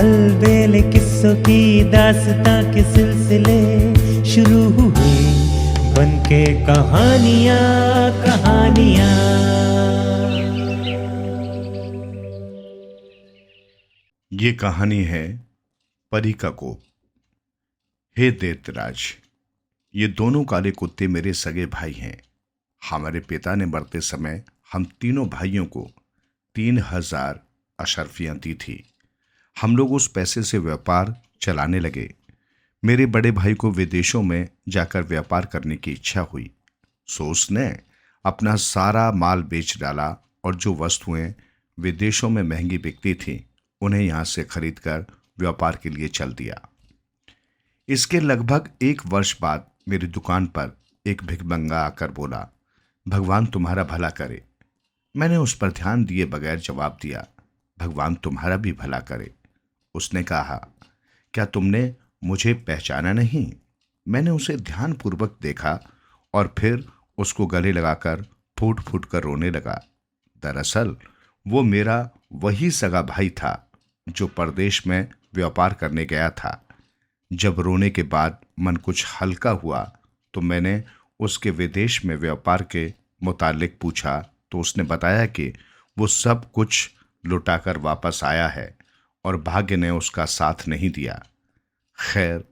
अलबेले किस्सों की दास्तां के सिलसिले शुरू हुए, बनके कहानियां कहानियां। ये कहानी है परी का कोप। हे दैत्यराज, ये दोनों काले कुत्ते मेरे सगे भाई हैं। हमारे पिता ने मरते समय हम तीनों भाइयों को 3,000 अशर्फियां दी थी। हम लोग उस पैसे से व्यापार चलाने लगे। मेरे बड़े भाई को विदेशों में जाकर व्यापार करने की इच्छा हुई, सो उसने अपना सारा माल बेच डाला और जो वस्तुएं विदेशों में महंगी बिकती थीं उन्हें यहां से खरीदकर व्यापार के लिए चल दिया। इसके लगभग 1 वर्ष बाद मेरी दुकान पर एक भिखमंगा आकर बोला, भगवान तुम्हारा भला करे। मैंने उस पर ध्यान दिए बगैर जवाब दिया, भगवान तुम्हारा भी भला करे। उसने कहा, क्या तुमने मुझे पहचाना नहीं? मैंने उसे ध्यानपूर्वक देखा और फिर उसको गले लगाकर फूट फूट कर रोने लगा। दरअसल वो मेरा वही सगा भाई था जो परदेश में व्यापार करने गया था। जब रोने के बाद मन कुछ हल्का हुआ तो मैंने उसके विदेश में व्यापार के मुतालिक पूछा तो उसने बताया कि वो सब कुछ लुटाकर वापस आया है और भाग्य ने उसका साथ नहीं दिया। खैर,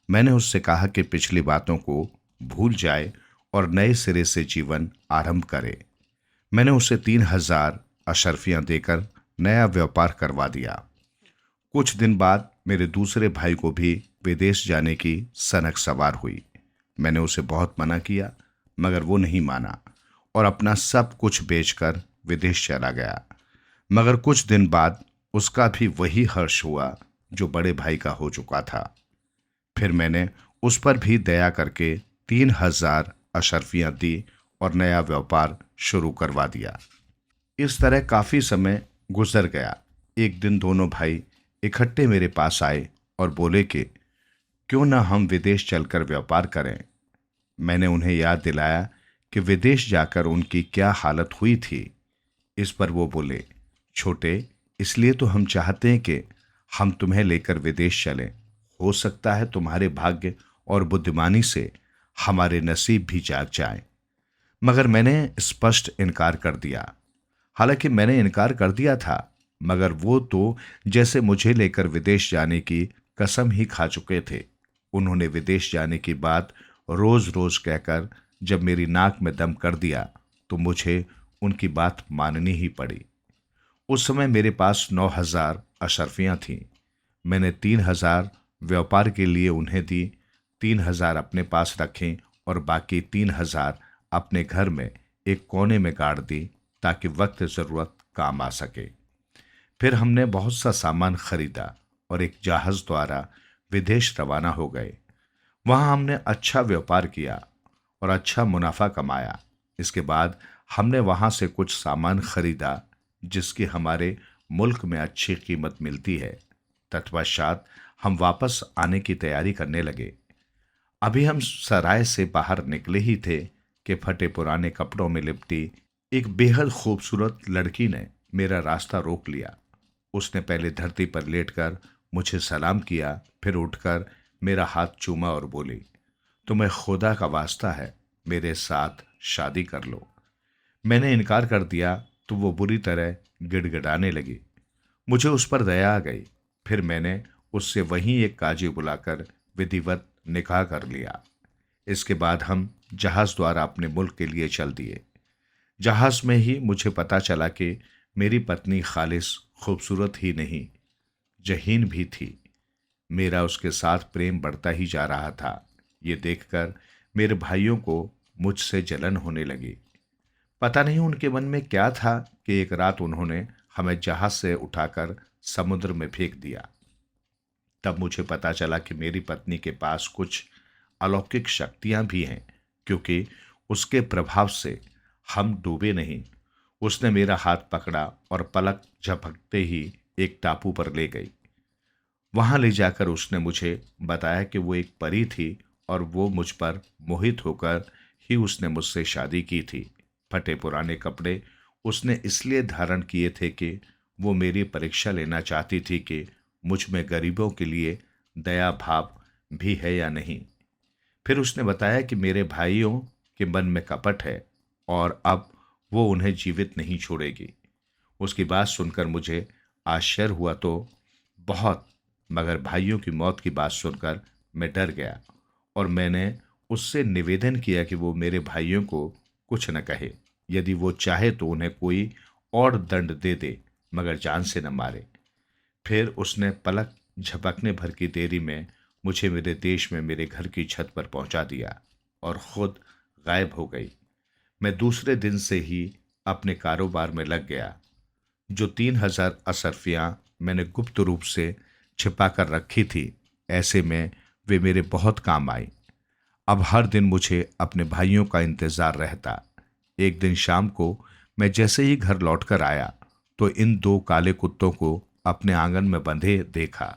मैंने उससे कहा कि पिछली बातों को भूल जाए और नए सिरे से जीवन आरंभ करे। मैंने उसे 3,000 अशर्फियां देकर नया व्यापार करवा दिया। कुछ दिन बाद मेरे दूसरे भाई को भी विदेश जाने की सनक सवार हुई। मैंने उसे बहुत मना किया मगर वो नहीं माना और अपना सब कुछ बेचकर विदेश चला गया। मगर कुछ दिन बाद उसका भी वही हर्ष हुआ जो बड़े भाई का हो चुका था। फिर मैंने उस पर भी दया करके 3,000 अशर्फियां दी और नया व्यापार शुरू करवा दिया। इस तरह काफी समय गुजर गया। एक दिन दोनों भाई इकट्ठे मेरे पास आए और बोले कि क्यों ना हम विदेश चलकर व्यापार करें। मैंने उन्हें याद दिलाया कि विदेश जाकर उनकी क्या हालत हुई थी। इस पर वो बोले, छोटे, इसलिए तो हम चाहते हैं कि हम तुम्हें लेकर विदेश चलें। हो सकता है तुम्हारे भाग्य और बुद्धिमानी से हमारे नसीब भी जाग जाएं। मगर मैंने स्पष्ट इनकार कर दिया। हालांकि मैंने इनकार कर दिया था मगर वो तो जैसे मुझे लेकर विदेश जाने की कसम ही खा चुके थे। उन्होंने विदेश जाने की बात रोज रोज कहकर जब मेरी नाक में दम कर दिया तो मुझे उनकी बात माननी ही पड़ी। उस समय मेरे पास 9,000 अशर्फियां थीं। मैंने 3,000 व्यापार के लिए उन्हें दी, 3,000 अपने पास रखें और बाकी 3,000 अपने घर में एक कोने में गाड़ दी ताकि वक्त जरूरत काम आ सके। फिर हमने बहुत सा सामान खरीदा और एक जहाज द्वारा विदेश रवाना हो गए। वहां हमने अच्छा व्यापार किया और अच्छा मुनाफा कमाया। इसके बाद हमने वहां से कुछ सामान खरीदा जिसकी हमारे मुल्क में अच्छी कीमत मिलती है। तत्पश्चात हम वापस आने की तैयारी करने लगे। अभी हम सराय से बाहर निकले ही थे कि फटे पुराने कपड़ों में लिपटी एक बेहद खूबसूरत लड़की ने मेरा रास्ता रोक लिया। उसने पहले धरती पर लेटकर मुझे सलाम किया, फिर उठकर मेरा हाथ चूमा और बोली, तुम्हें खुदा का वास्ता है, मेरे साथ शादी कर लो। मैंने इनकार कर दिया तो वो बुरी तरह गिड़गिड़ाने लगी। मुझे उस पर दया आ गई। फिर मैंने उससे वहीं एक काजी बुलाकर विधिवत निकाह कर लिया। इसके बाद हम जहाज द्वारा अपने मुल्क के लिए चल दिए। जहाज में ही मुझे पता चला कि मेरी पत्नी खालिस खूबसूरत ही नहीं, जहीन भी थी। मेरा उसके साथ प्रेम बढ़ता ही जा रहा था। ये देखकर मेरे भाइयों को मुझसे जलन होने लगी। पता नहीं उनके मन में क्या था कि एक रात उन्होंने हमें जहाज से उठाकर समुद्र में फेंक दिया। तब मुझे पता चला कि मेरी पत्नी के पास कुछ अलौकिक शक्तियां भी हैं, क्योंकि उसके प्रभाव से हम डूबे नहीं। उसने मेरा हाथ पकड़ा और पलक झपकते ही एक टापू पर ले गई। वहां ले जाकर उसने मुझे बताया कि वो एक परी थी और वो मुझ पर मोहित होकर ही उसने मुझसे शादी की थी। फटे पुराने कपड़े उसने इसलिए धारण किए थे कि वो मेरी परीक्षा लेना चाहती थी कि मुझ में गरीबों के लिए दया भाव भी है या नहीं। फिर उसने बताया कि मेरे भाइयों के मन में कपट है और अब वो उन्हें जीवित नहीं छोड़ेगी। उसकी बात सुनकर मुझे आश्चर्य हुआ तो बहुत, मगर भाइयों की मौत की बात सुनकर मैं डर गया और मैंने उससे निवेदन किया कि वो मेरे भाइयों को कुछ न कहे। यदि वो चाहे तो उन्हें कोई और दंड दे दे, मगर जान से न मारे। फिर उसने पलक झपकने भर की देरी में मुझे मेरे देश में मेरे घर की छत पर पहुंचा दिया और खुद गायब हो गई। मैं दूसरे दिन से ही अपने कारोबार में लग गया। जो 3,000 असरफियां मैंने गुप्त रूप से छिपा कर रखी थी, ऐसे में वे मेरे बहुत काम आई। अब हर दिन मुझे अपने भाइयों का इंतजार रहता। एक दिन शाम को मैं जैसे ही घर लौटकर आया तो इन 2 काले कुत्तों को अपने आंगन में बंधे देखा।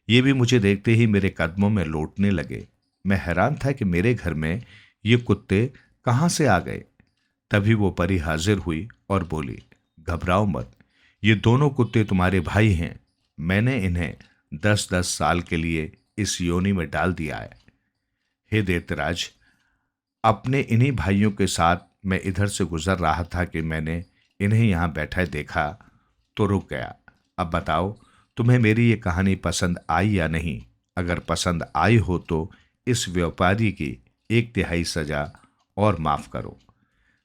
ये भी मुझे देखते ही मेरे कदमों में लौटने लगे। मैं हैरान था कि मेरे घर में ये कुत्ते कहाँ से आ गए। तभी वो परी हाजिर हुई और बोली, घबराओ मत, ये दोनों कुत्ते तुम्हारे भाई हैं। मैंने इन्हें 10-10 साल के लिए इस योनि में डाल दिया है। हे दैत्यराज, अपने इन्हीं भाइयों के साथ मैं इधर से गुजर रहा था कि मैंने इन्हें यहाँ बैठा देखा तो रुक गया। अब बताओ, तुम्हें मेरी ये कहानी पसंद आई या नहीं? अगर पसंद आई हो तो इस व्यापारी की 1/3 सजा और माफ करो।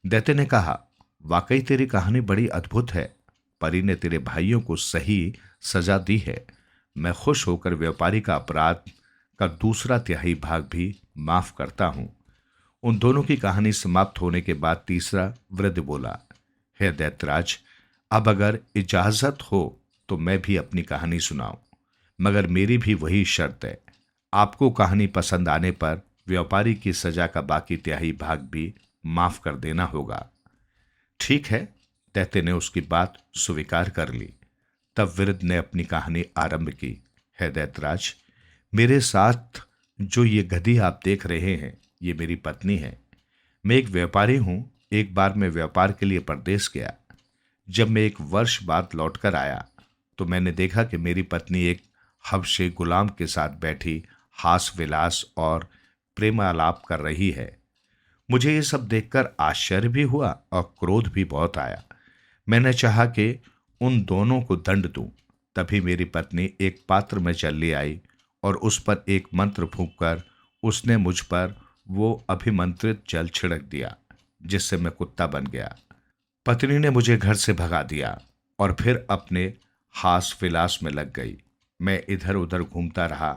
दैत्य ने कहा, वाकई तेरी कहानी बड़ी अद्भुत है। परी ने तेरे भाइयों को सही सजा दी है। मैं खुश होकर व्यापारी का अपराध का 2/3 भाग भी माफ करता हूं। उन दोनों की कहानी समाप्त होने के बाद तीसरा वृद्ध बोला, हे दैत्यराज, अब अगर इजाजत हो तो मैं भी अपनी कहानी सुनाऊं, मगर मेरी भी वही शर्त है। आपको कहानी पसंद आने पर व्यापारी की सजा का बाकी 1/3 भाग भी माफ कर देना होगा। ठीक है, दैत्य ने उसकी बात स्वीकार कर ली। तब वृद्ध ने अपनी कहानी आरंभ की। है दैत्यराज, मेरे साथ जो ये गधी आप देख रहे हैं, ये मेरी पत्नी है। मैं एक व्यापारी हूं। एक बार मैं व्यापार के लिए परदेश गया। जब मैं 1 वर्ष बाद लौटकर आया तो मैंने देखा कि मेरी पत्नी एक हबशे गुलाम के साथ बैठी हास विलास और प्रेमालाप कर रही है। मुझे ये सब देखकर आश्चर्य भी हुआ और क्रोध भी बहुत आया। मैंने चाहा कि उन दोनों को दंड दूं। तभी मेरी पत्नी एक पात्र में जल ले आई और उस पर एक मंत्र फूंककर उसने मुझ पर वो अभिमंत्रित जल छिड़क दिया, जिससे मैं कुत्ता बन गया। पत्नी ने मुझे घर से भगा दिया और फिर अपने हास विलास में लग गई। मैं इधर उधर घूमता रहा।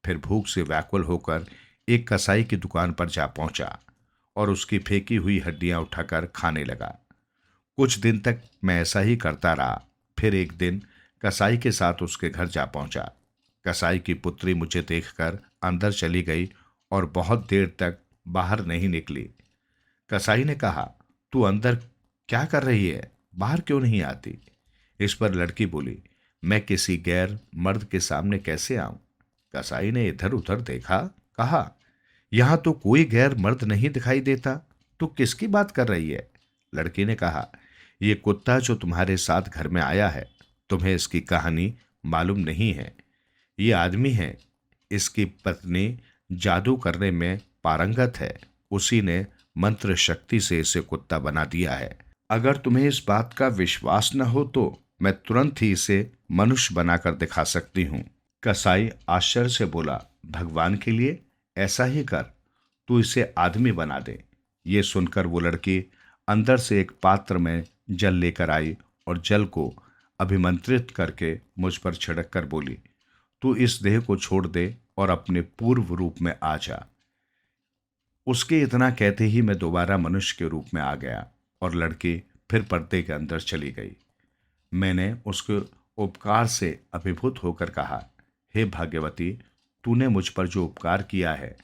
फिर भूख से व्याकुल होकर एक कसाई की दुकान पर जा पहुंचा और उसकी फेंकी हुई हड्डियां उठाकर खाने लगा। कुछ दिन तक मैं ऐसा ही करता रहा। फिर एक दिन कसाई के साथ उसके घर जा पहुंचा। कसाई की पुत्री मुझे देखकर अंदर चली गई और बहुत देर तक बाहर नहीं निकली। कसाई ने कहा, तू अंदर क्या कर रही है? बाहर क्यों नहीं आती? इस पर लड़की बोली, मैं किसी गैर मर्द के सामने कैसे आऊं? कसाई ने इधर उधर देखा, कहा, यहां तो कोई गैर मर्द नहीं दिखाई देता। तू किसकी बात कर रही है? लड़की ने कहा, ये कुत्ता जो तुम्हारे साथ घर में आया है, तुम्हें इसकी कहानी मालूम नहीं है। ये आदमी है। इसकी पत्नी जादू करने में पारंगत है। उसी ने मंत्र शक्ति से इसे कुत्ता बना दिया है। अगर तुम्हें इस बात का विश्वास न हो तो मैं तुरंत ही इसे मनुष्य बनाकर दिखा सकती हूँ। कसाई आश्चर्य से बोला, भगवान के लिए ऐसा ही कर, तू इसे आदमी बना दे। ये सुनकर वो लड़की अंदर से एक पात्र में जल लेकर आई और जल को अभिमंत्रित करके मुझ पर छिड़क कर बोली, तू इस देह को छोड़ दे और अपने पूर्व रूप में आ जा। उसके इतना कहते ही मैं दोबारा मनुष्य के रूप में आ गया और लड़की फिर पर्दे के अंदर चली गई। मैंने उसके उपकार से अभिभूत होकर कहा, हे भाग्यवती, तूने मुझ पर जो उपकार किया है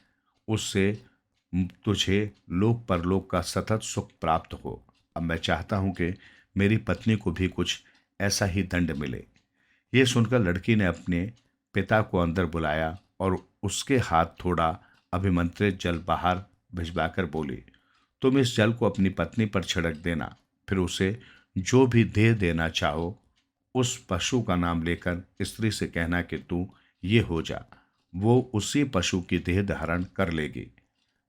उससे तुझे लोक परलोक का सतत सुख प्राप्त हो। अब मैं चाहता हूं कि मेरी पत्नी को भी कुछ ऐसा ही दंड मिले। ये सुनकर लड़की ने अपने पिता को अंदर बुलाया और उसके हाथ थोड़ा अभिमंत्रित जल बाहर भिजवाकर बोली, तुम इस जल को अपनी पत्नी पर छिड़क देना, फिर उसे जो भी दे देना चाहो उस पशु का नाम लेकर स्त्री से कहना कि तू ये हो जा, वो उसी पशु की देह धारण कर लेगी।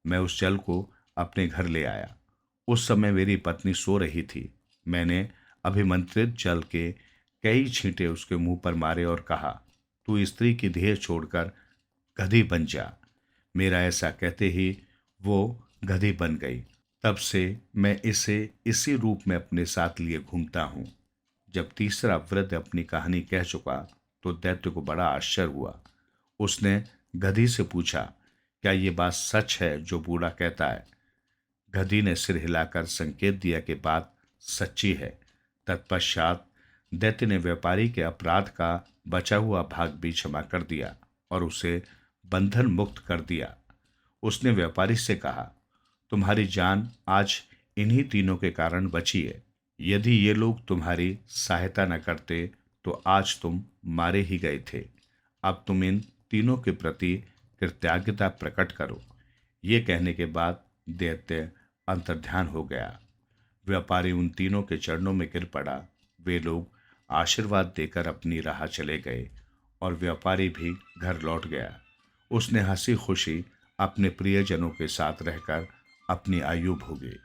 मैं उस जल को अपने घर ले आया। उस समय मेरी पत्नी सो रही थी। मैंने अभिमंत्रित जल के कई छींटे उसके मुंह पर मारे और कहा, तू स्त्री की देह छोड़कर गधी बन जा। मेरा ऐसा कहते ही वो गधी बन गई। तब से मैं इसे इसी रूप में अपने साथ लिए घूमता हूँ। जब तीसरा वृद्ध अपनी कहानी कह चुका तो दैत्य को बड़ा आश्चर्य हुआ। उसने गधी से पूछा, क्या ये बात सच है जो बूढ़ा कहता है? गधी ने सिर हिलाकर संकेत दिया कि बात सच्ची है। तत्पश्चात दैत्य ने व्यापारी के अपराध का बचा हुआ भाग भी क्षमा कर दिया और उसे बंधन मुक्त कर दिया। उसने व्यापारी से कहा, तुम्हारी जान आज इन्हीं तीनों के कारण बची है। यदि ये लोग तुम्हारी सहायता न करते तो आज तुम मारे ही गए थे। अब तुम इन तीनों के प्रति कृतज्ञता प्रकट करो। ये कहने के बाद दैत्य अंतर्ध्यान हो गया। व्यापारी उन तीनों के चरणों में गिर पड़ा। वे लोग आशीर्वाद देकर अपनी राह चले गए और व्यापारी भी घर लौट गया। उसने हंसी खुशी अपने प्रियजनों के साथ रहकर अपनी आयु भोगी।